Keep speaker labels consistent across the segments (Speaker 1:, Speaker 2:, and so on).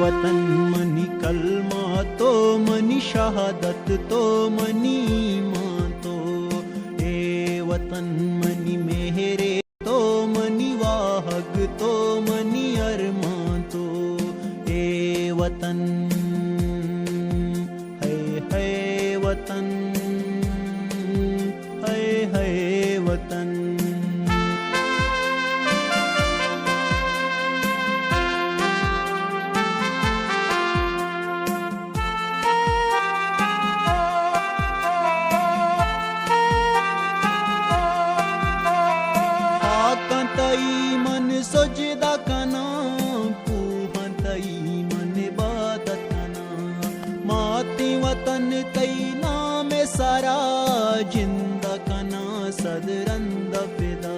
Speaker 1: वतन मनी कलमा तो मनी शहादत तो मनी ईमान तो, ए वतन मनी मेहरे तो मनी वाहग तो मनी अरमान तो, ए वतन है वतन, है वतन। मन सजदा कना पूहंतई मन इबादत कना, माती वतन तई नाम सारा जिंदा कना सदरंद फिदा,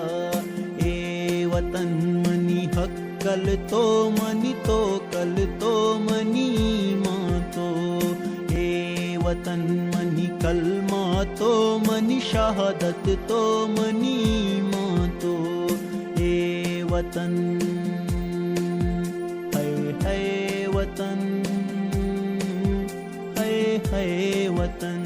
Speaker 1: ए वतन मनी हक्कल तो मनी तो कल तो मनी ईमान तो, ए वतन मनी कलमा तो मनी शहादत तो मनी ईमान तो, ए वतन है वतन, है वतन।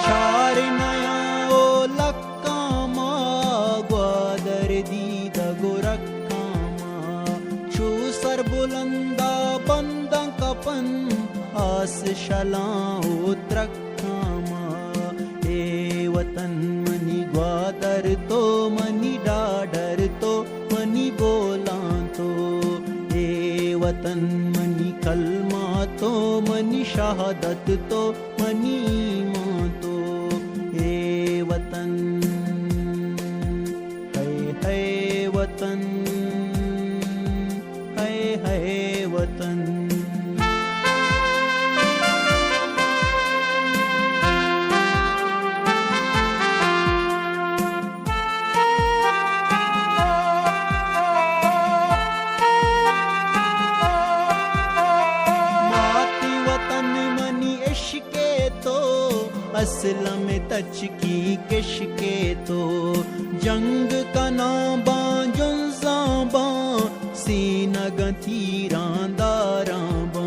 Speaker 1: शार नया ओ लक्का मा ग्वादर दीद गोरखा मा, शू सर बुलंदा बंदा कपन आस शलाओ त्रखा मा, ए वतन मनी ग्वादर तो मनी डाडर तो मनी बोला तो, ए वतन मनी कलमा तो मनी शहादत तो मनी ईमान तो, ए वतन है वतन, है वतन। असलम तच की किश के तो, जंग का नाबा जुंजाबा सीना गतीरां दाराबा,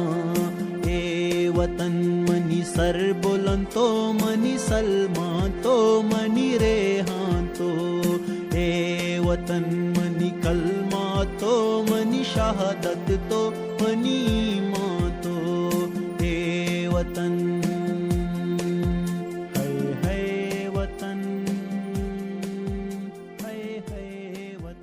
Speaker 1: ए वतन मनी सर बुलंद तो मनी सलमा तो मनी रेहान तो, ए वतन मनी कलमा तो मनी शहादत तो मनी ईमान तो, ए वतन